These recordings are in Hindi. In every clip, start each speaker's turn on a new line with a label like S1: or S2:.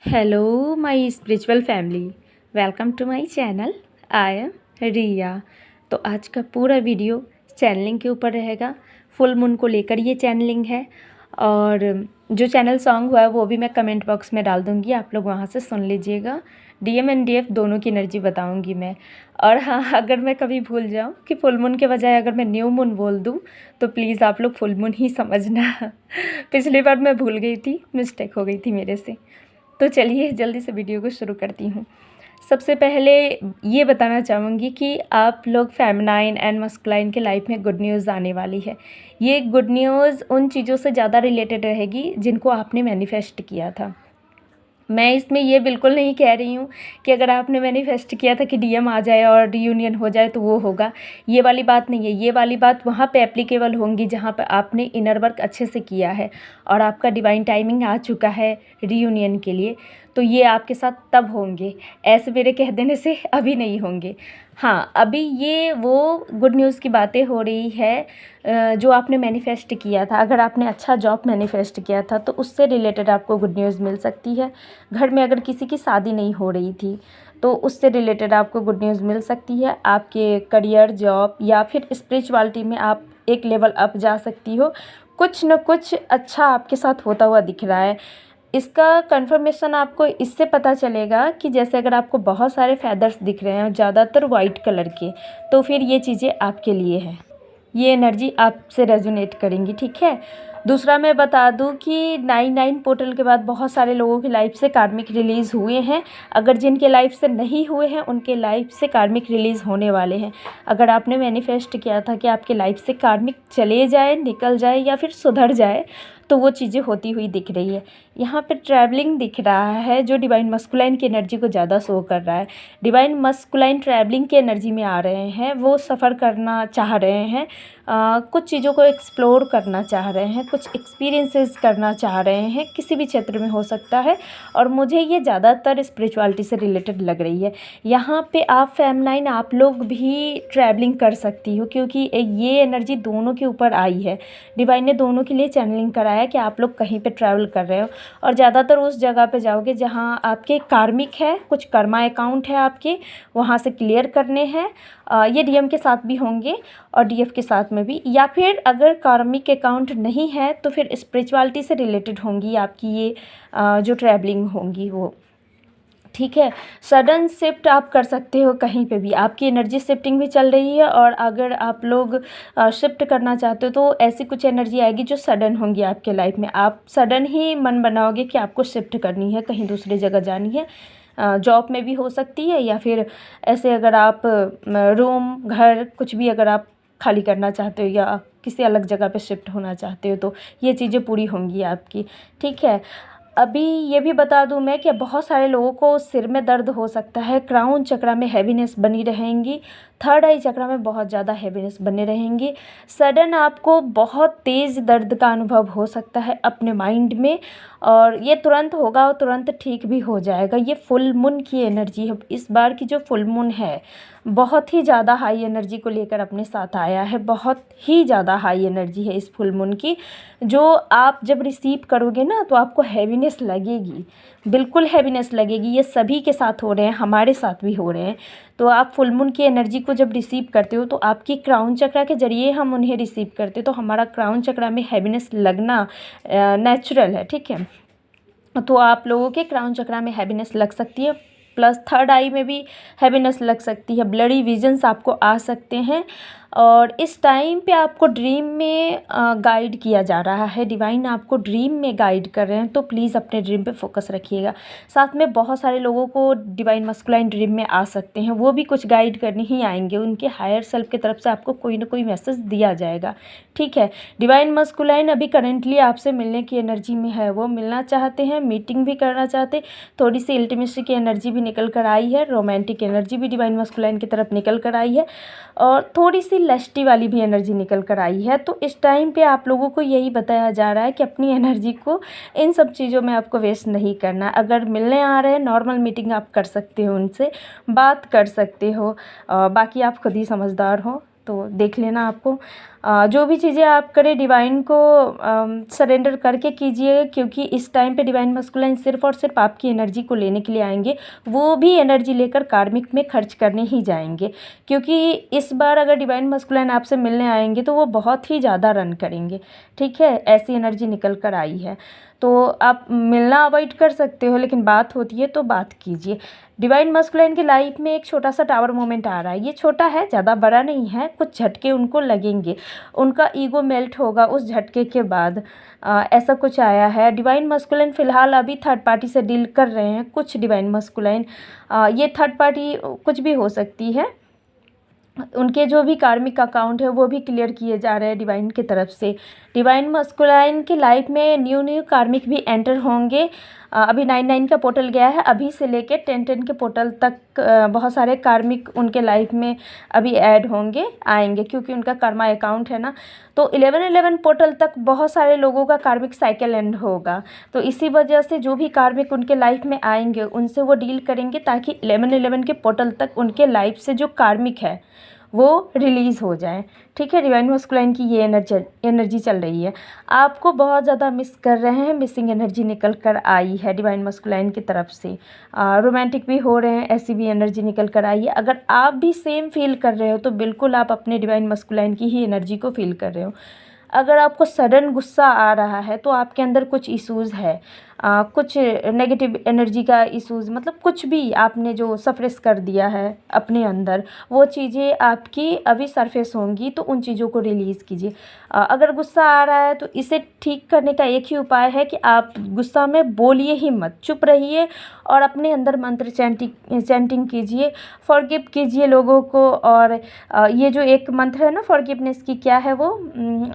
S1: Hello my spiritual family, welcome to my channel. I am Riya. तो आज का पूरा वीडियो चैनलिंग के ऊपर रहेगा। फुल मून को लेकर ये चैनलिंग है और जो चैनल सॉन्ग हुआ है वो भी मैं कमेंट बॉक्स में डाल दूँगी, आप लोग वहाँ से सुन लीजिएगा। डीएम एंड डीएफ दोनों की एनर्जी बताऊँगी मैं। और हाँ, अगर मैं कभी भूल जाऊँ कि फुल मून के बजाय अगर मैं न्यू मून बोल दूँ तो प्लीज़ आप लोग फुल मून ही समझना। पिछली बार मैं भूल गई थी, मिस्टेक हो गई थी मेरे से। तो चलिए जल्दी से वीडियो को शुरू करती हूँ। सबसे पहले ये बताना चाहूँगी कि आप लोग फेमिनाइन एंड मस्कुलाइन के लाइफ में गुड न्यूज़ आने वाली है। ये गुड न्यूज़ उन चीज़ों से ज़्यादा रिलेटेड रहेगी जिनको आपने मैनिफेस्ट किया था। मैं इसमें ये बिल्कुल नहीं कह रही हूँ कि अगर आपने मैनिफेस्ट किया था कि डीएम आ जाए और रियूनियन हो जाए तो वो होगा, ये वाली बात नहीं है। ये वाली बात वहाँ पे एप्लीकेबल होंगी जहाँ पे आपने इनर वर्क अच्छे से किया है और आपका डिवाइन टाइमिंग आ चुका है रियूनियन के लिए, तो ये आपके साथ तब होंगे। ऐसे मेरे कह देने से अभी नहीं होंगे। हाँ, अभी ये वो गुड न्यूज़ की बातें हो रही है जो आपने मैनिफेस्ट किया था। अगर आपने अच्छा जॉब मैनिफेस्ट किया था तो उससे रिलेटेड आपको गुड न्यूज़ मिल सकती है। घर में अगर किसी की शादी नहीं हो रही थी तो उससे रिलेटेड आपको गुड न्यूज़ मिल सकती है। आपके करियर, जॉब या फिर स्पिरिचुअलिटी में आप एक लेवल अप जा सकती हो। कुछ न कुछ अच्छा आपके साथ होता हुआ दिख रहा है। इसका कंफर्मेशन आपको इससे पता चलेगा कि जैसे अगर आपको बहुत सारे फैदर्स दिख रहे हैं, ज़्यादातर वाइट कलर के, तो फिर ये चीज़ें आपके लिए हैं। ये एनर्जी आपसे रेजोनेट करेंगी, ठीक है। दूसरा मैं बता दूं कि 99 पोर्टल के बाद बहुत सारे लोगों की लाइफ से कार्मिक रिलीज़ हुए हैं। अगर जिनके लाइफ से नहीं हुए हैं उनके लाइफ से कार्मिक रिलीज़ होने वाले हैं। अगर आपने मैनिफेस्ट किया था कि आपके लाइफ से कार्मिक चले जाए, निकल जाए या फिर सुधर जाए, तो वो चीज़ें होती हुई दिख रही है। यहाँ पे ट्रैवलिंग दिख रहा है जो डिवाइन मस्कुलाइन की एनर्जी को ज़्यादा शो कर रहा है। डिवाइन मस्कुलाइन ट्रैवलिंग की एनर्जी में आ रहे हैं, वो सफ़र करना चाह रहे हैं, कुछ चीज़ों को एक्सप्लोर करना चाह रहे हैं, कुछ एक्सपीरियंसेस करना चाह रहे हैं, किसी भी क्षेत्र में हो सकता है। और मुझे ये ज़्यादातर स्पिरिचुअलिटी से रिलेटेड लग रही है। यहाँ पे आप फेमिनाइन आप लोग भी ट्रैवलिंग कर सकती हो क्योंकि ये एनर्जी दोनों के ऊपर आई है। डिवाइन ने दोनों के लिए चैनलिंग कराया कि आप लोग कहीं पे ट्रैवल कर रहे हो और ज़्यादातर उस जगह पे जाओगे जहाँ आपके कार्मिक है, कुछ कर्मा अकाउंट है आपके, वहाँ से क्लियर करने हैं। ये डीएम के साथ भी होंगे और डीएफ के साथ में भी, या फिर अगर कार्मिक अकाउंट नहीं है तो फिर स्पिरिचुअलिटी से रिलेटेड होंगी आपकी ये जो ट्रैवलिंग होंगी वो, ठीक है। सडन शिफ्ट आप कर सकते हो कहीं पे भी, आपकी एनर्जी शिफ्टिंग भी चल रही है। और अगर आप लोग शिफ्ट करना चाहते हो तो ऐसी कुछ एनर्जी आएगी जो सडन होंगी आपके लाइफ में। आप सडन ही मन बनाओगे कि आपको शिफ्ट करनी है, कहीं दूसरी जगह जानी है। जॉब में भी हो सकती है या फिर ऐसे अगर आप रूम, घर, कुछ भी अगर आप खाली करना चाहते हो या किसी अलग जगह पे शिफ्ट होना चाहते हो तो ये चीज़ें पूरी होंगी आपकी, ठीक है। अभी ये भी बता दूं मैं कि बहुत सारे लोगों को सिर में दर्द हो सकता है, क्राउन चक्रा में हैवीनेस बनी रहेंगी, थर्ड आई चक्रा में बहुत ज़्यादा हैवीनेस बने रहेंगी। सडन आपको बहुत तेज़ दर्द का अनुभव हो सकता है अपने माइंड में और ये तुरंत होगा और तुरंत ठीक भी हो जाएगा। ये फुल मून की एनर्जी है। इस बार की जो फुल मून है बहुत ही ज़्यादा हाई एनर्जी को लेकर अपने साथ आया है। बहुत ही ज़्यादा हाई एनर्जी है इस फुल मून की, जो आप जब रिसीव करोगे ना तो आपको हैवीनेस लगेगी, बिल्कुल हैवीनेस लगेगी। ये सभी के साथ हो रहे हैं, हमारे साथ भी हो रहे हैं। तो आप फुल मून की एनर्जी को जब रिसीव करते हो तो आपकी क्राउन चक्रा के ज़रिए हम उन्हें रिसीव करते हो, तो हमारा क्राउन चक्रा में हैवीनेस लगना नेचुरल है, ठीक है। तो आप लोगों के क्राउन चक्रा में हैवीनेस लग सकती है, प्लस थर्ड आई में भी हैवीनेस लग सकती है। ब्लडी विजन्स आपको आ सकते हैं और इस टाइम पे आपको ड्रीम में गाइड किया जा रहा है। डिवाइन आपको ड्रीम में गाइड कर रहे हैं, तो प्लीज़ अपने ड्रीम पे फोकस रखिएगा। साथ में बहुत सारे लोगों को डिवाइन मस्कुलाइन ड्रीम में आ सकते हैं, वो भी कुछ गाइड करने ही आएंगे। उनके हायर सेल्फ की तरफ से आपको कोई ना कोई मैसेज दिया जाएगा, ठीक है। डिवाइन मस्कुलाइन अभी करेंटली आपसे मिलने की एनर्जी में है, वो मिलना चाहते हैं, मीटिंग भी करना चाहते। थोड़ी सी इंटीमेसी की एनर्जी भी निकल कर आई है, रोमांटिक एनर्जी भी डिवाइन मस्कुलाइन की तरफ निकल कर आई है और थोड़ी सी लस्टी वाली भी एनर्जी निकल कर आई है। तो इस टाइम पे आप लोगों को यही बताया जा रहा है कि अपनी एनर्जी को इन सब चीज़ों में आपको वेस्ट नहीं करना। अगर मिलने आ रहे हैं, नॉर्मल मीटिंग आप कर सकते हो, उनसे बात कर सकते हो, बाकी आप खुद ही समझदार हो। तो देख लेना आपको। जो भी चीज़ें आप करें डिवाइन को सरेंडर करके कीजिए, क्योंकि इस टाइम पे डिवाइन मस्कुलाइन सिर्फ़ और सिर्फ आपकी एनर्जी को लेने के लिए आएंगे। वो भी एनर्जी लेकर कार्मिक में खर्च करने ही जाएंगे, क्योंकि इस बार अगर डिवाइन मस्कुलाइन आपसे मिलने आएंगे तो वो बहुत ही ज़्यादा रन करेंगे। ठीक है, ऐसी एनर्जी निकल कर आई है। तो आप मिलना अवॉइड कर सकते हो, लेकिन बात होती है तो बात कीजिए। डिवाइन मस्कुलाइन की लाइफ में एक छोटा सा टावर मोमेंट आ रहा है। ये छोटा है, ज़्यादा बड़ा नहीं है, कुछ झटके उनको लगेंगे, उनका ईगो मेल्ट होगा उस झटके के बाद। ऐसा कुछ आया है। डिवाइन मस्कुलाइन फ़िलहाल अभी थर्ड पार्टी से डील कर रहे हैं कुछ डिवाइन मस्कुलाइन। ये थर्ड पार्टी कुछ भी हो सकती है। उनके जो भी कार्मिक अकाउंट है वो भी क्लियर किए जा रहे हैं डिवाइन की तरफ से। डिवाइन मस्कुलाइन की लाइफ में न्यू कार्मिक भी एंटर होंगे। अभी 9 का पोर्टल गया है, अभी से लेके 10 के पोर्टल तक बहुत सारे कार्मिक उनके लाइफ में अभी ऐड होंगे, आएंगे, क्योंकि उनका कर्मा अकाउंट है ना। तो 11 पोर्टल तक बहुत सारे लोगों का कार्मिक साइकिल एंड होगा। तो इसी वजह से जो भी कार्मिक उनके लाइफ में आएंगे उनसे वो डील करेंगे, ताकि 11 के पोर्टल तक उनके लाइफ से जो कार्मिक है वो रिलीज़ हो जाए। ठीक है, डिवाइन मस्कुलाइन की ये एनर्जी चल रही है। आपको बहुत ज़्यादा मिस कर रहे हैं, मिसिंग एनर्जी निकल कर आई है डिवाइन मस्कुलाइन की तरफ से। रोमांटिक भी हो रहे हैं, ऐसी भी एनर्जी निकल कर आई है। अगर आप भी सेम फील कर रहे हो तो बिल्कुल आप अपने डिवाइन मस्कुलाइन की ही एनर्जी को फील कर रहे हो। अगर आपको सडन गुस्सा आ रहा है तो आपके अंदर कुछ इश्यूज़ है, कुछ नेगेटिव एनर्जी का इश्यूज़, मतलब कुछ भी आपने जो सप्रेस कर दिया है अपने अंदर, वो चीज़ें आपकी अभी सरफेस होंगी, तो उन चीज़ों को रिलीज़ कीजिए। अगर गुस्सा आ रहा है तो इसे ठीक करने का एक ही उपाय है कि आप गुस्सा में बोलिए ही मत, चुप रहिए और अपने अंदर मंत्र चैंटिंग कीजिए, फॉरगिव कीजिए लोगों को। और ये जो एक मंत्र है ना फॉरगिवनेस की, क्या है वो,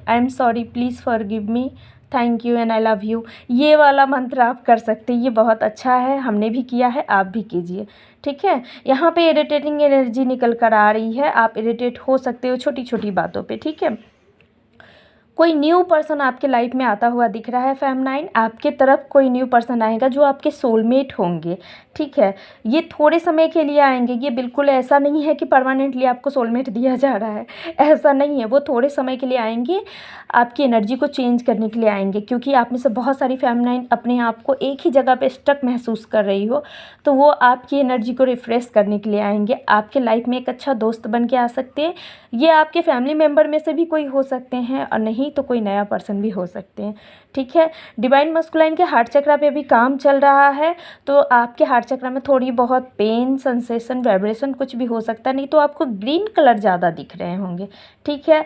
S1: I am sorry, please forgive me, thank you and I love you, ये वाला मंत्र आप कर सकते हैं। ये बहुत अच्छा है, हमने भी किया है, आप भी कीजिए। ठीक है, यहाँ पे इरिटेटिंग एनर्जी निकल कर आ रही है, आप इरिटेट हो सकते हो छोटी छोटी बातों पे। ठीक है, कोई न्यू पर्सन आपके लाइफ में आता हुआ दिख रहा है। फेमनाइन, आपके तरफ कोई न्यू पर्सन आएगा जो आपके सोलमेट होंगे। ठीक है, ये थोड़े समय के लिए आएंगे, ये बिल्कुल ऐसा नहीं है कि परमानेंटली आपको सोलमेट दिया जा रहा है, ऐसा नहीं है। वो थोड़े समय के लिए आएंगे, आपकी एनर्जी को चेंज करने के लिए आएंगे, क्योंकि आप में से बहुत सारी फेमनाइन अपने आप को एक ही जगह पे स्टक महसूस कर रही हो, तो वो आपकी एनर्जी को रिफ़्रेश करने के लिए आएंगे। आपके लाइफ में एक अच्छा दोस्त बन के आ सकते हैं। ये आपके फैमिली मेम्बर में से भी कोई हो सकते हैं, और नहीं तो कोई नया पर्सन भी हो सकते हैं। ठीक है, डिवाइन मस्कुलाइन के हार्ट चक्रा पे भी काम चल रहा है, तो आपके हार्ट चक्रा में थोड़ी बहुत पेन, सेंसेशन, वाइब्रेशन कुछ भी हो सकता है। नहीं तो आपको ग्रीन कलर ज़्यादा दिख रहे होंगे। ठीक है,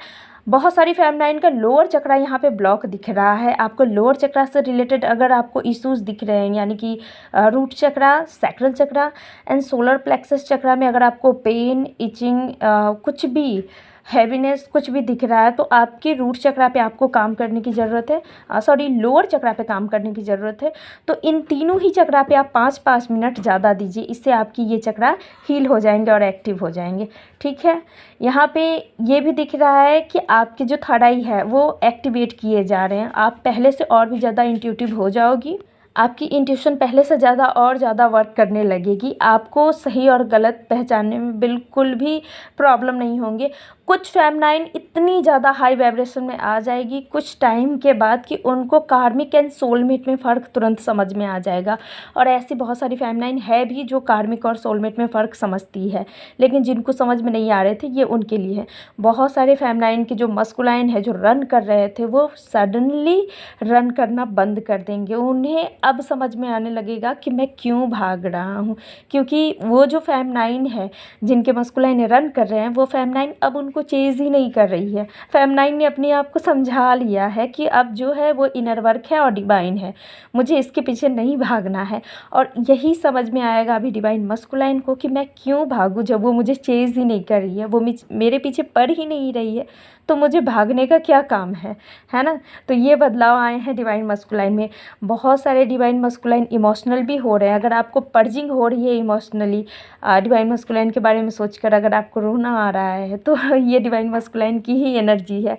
S1: बहुत सारी फेमनाइन का लोअर चक्रा यहाँ पे ब्लॉक दिख रहा है। आपको लोअर चक्रा से रिलेटेड अगर आपको इश्यूज़ दिख रहे हैं, यानी कि root chakra, sacral chakra and solar plexus chakra में अगर आपको पेन, इचिंग, कुछ भी हैवीनेस कुछ भी दिख रहा है, तो आपके रूट चक्रा पे आपको काम करने की ज़रूरत है। सॉरी, लोअर चक्रा पे काम करने की ज़रूरत है। तो इन तीनों ही चक्रा पे आप 5-5 मिनट ज़्यादा दीजिए, इससे आपकी ये चक्रा हील हो जाएंगे और एक्टिव हो जाएंगे। ठीक है, यहाँ पे ये भी दिख रहा है कि आपके जो थर्ड आई है वो एक्टिवेट किए जा रहे हैं। आप पहले से और भी ज़्यादा इंट्यूटिव हो जाओगी, आपकी इंट्यूशन पहले से ज़्यादा और ज़्यादा वर्क करने लगेगी। आपको सही और गलत पहचानने में बिल्कुल भी प्रॉब्लम नहीं होंगे। कुछ फेमनाइन इतनी ज़्यादा हाई वाइब्रेशन में आ जाएगी कुछ टाइम के बाद कि उनको कार्मिक एंड सोलमेट में फ़र्क तुरंत समझ में आ जाएगा। और ऐसी बहुत सारी फेमनाइन है भी जो कार्मिक और सोलमेट में फ़र्क समझती है, लेकिन जिनको समझ में नहीं आ रहे थे, ये उनके लिए है। बहुत सारे फेमनाइन के जो मस्कुलाइन है जो रन कर रहे थे, वो सडनली रन करना बंद कर देंगे। उन्हें अब समझ में आने लगेगा कि मैं क्यों भाग रहा हूँ, क्योंकि वो जो फेमनाइन है जिनके मस्कुलाइन रन कर रहे हैं, वो फेमनाइन अब उनको चेज़ ही नहीं कर रही है। फेमनाइन ने अपने आप को समझा लिया है कि अब जो है वो इनर वर्क है और डिवाइन है, मुझे इसके पीछे नहीं भागना है। और यही समझ में आएगा अभी डिवाइन मस्कुलाइन को कि मैं क्यों भागूं जब वो मुझे चेज़ ही नहीं कर रही है, वो मेरे पीछे पड़ ही नहीं रही है, तो मुझे भागने का क्या काम है ना। तो ये बदलाव आए हैं डिवाइन मस्कुलाइन में। बहुत सारे डिवाइन मस्कुलाइन इमोशनल भी हो रहे हैं। अगर आपको पर्जिंग हो रही है इमोशनली डिवाइन मस्कुलाइन के बारे में सोचकर, अगर आपको रोना आ रहा है, तो ये डिवाइन मस्कुलाइन की ही एनर्जी है।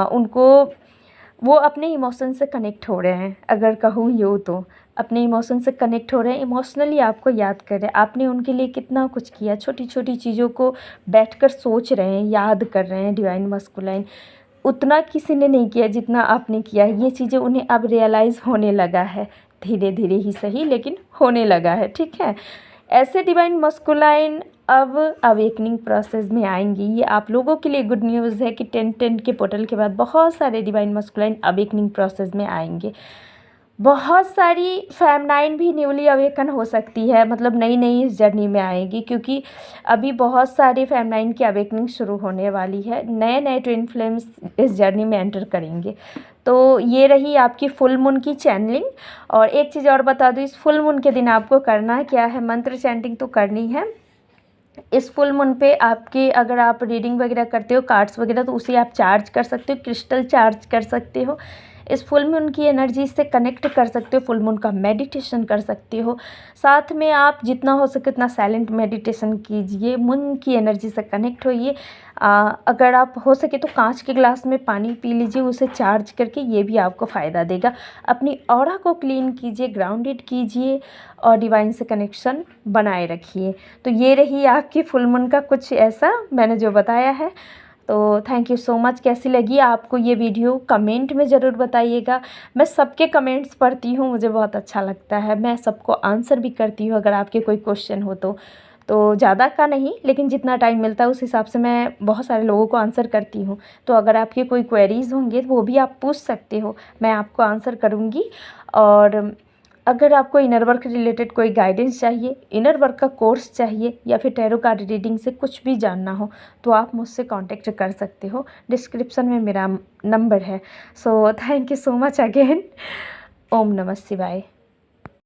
S1: उनको वो अपने इमोशन से कनेक्ट हो रहे हैं, अगर कहूँ यूँ तो अपने इमोशन से कनेक्ट हो रहे हैं, इमोशनली आपको याद कर रहे हैं, आपने उनके लिए कितना कुछ किया, छोटी छोटी चीज़ों को बैठकर सोच रहे हैं, याद कर रहे हैं। डिवाइन मस्कुलाइन उतना किसी ने नहीं किया जितना आपने किया है। ये चीज़ें उन्हें अब रियलाइज़ होने लगा है, धीरे धीरे ही सही लेकिन होने लगा है, ठीक है। ऐसे डिवाइन मस्कुलाइन अब अवेकनिंग प्रोसेस में आएंगी। ये आप लोगों के लिए गुड न्यूज़ है कि 10-10 के पोर्टल के बाद बहुत सारे डिवाइन मस्कुलाइन अवेकनिंग प्रोसेस में आएंगे। बहुत सारी फेमनाइन भी न्यूली अवेकन हो सकती है, मतलब नई नई इस जर्नी में आएगी, क्योंकि अभी बहुत सारी फेमनाइन की अवेकनिंग शुरू होने वाली है। नए नए ट्विन फ्लेम्स इस जर्नी में एंटर करेंगे। तो ये रही आपकी फुल मून की चैनलिंग। और एक चीज़ और बता दूँ, इस फुल मून के दिन आपको करना क्या है, मंत्र चैंटिंग तो करनी है। इस फुल मून पे आपके, अगर आप रीडिंग वगैरह करते हो, कार्ड्स वगैरह, तो उसे आप चार्ज कर सकते हो, क्रिस्टल चार्ज कर सकते हो। इस फुल मून की एनर्जी से कनेक्ट कर सकते हो, फुल मून का मेडिटेशन कर सकते हो। साथ में आप जितना हो सके उतना साइलेंट मेडिटेशन कीजिए, मून की एनर्जी से कनेक्ट होइए। अगर आप हो सके तो कांच के ग्लास में पानी पी लीजिए उसे चार्ज करके, ये भी आपको फ़ायदा देगा। अपनी ऑरा को क्लीन कीजिए, ग्राउंडेड कीजिए और डिवाइन से कनेक्शन बनाए रखिए। तो ये रही आपकी फुल मून का कुछ ऐसा मैंने जो बताया है। तो थैंक यू सो मच। कैसी लगी आपको ये वीडियो कमेंट में ज़रूर बताइएगा। मैं सबके कमेंट्स पढ़ती हूँ, मुझे बहुत अच्छा लगता है। मैं सबको आंसर भी करती हूँ अगर आपके कोई क्वेश्चन हो तो ज़्यादा का नहीं, लेकिन जितना टाइम मिलता है उस हिसाब से मैं बहुत सारे लोगों को आंसर करती हूँ। तो अगर आपके कोई क्वेरीज़ होंगे वो भी आप पूछ सकते हो, मैं आपको आंसर करूँगी। और अगर आपको इनर वर्क रिलेटेड कोई गाइडेंस चाहिए, इनर वर्क का कोर्स चाहिए, या फिर टैरो कार्ड रीडिंग से कुछ भी जानना हो, तो आप मुझसे कांटेक्ट कर सकते हो। डिस्क्रिप्शन में मेरा नंबर है। So thank you so much again. ओम नमः शिवाय।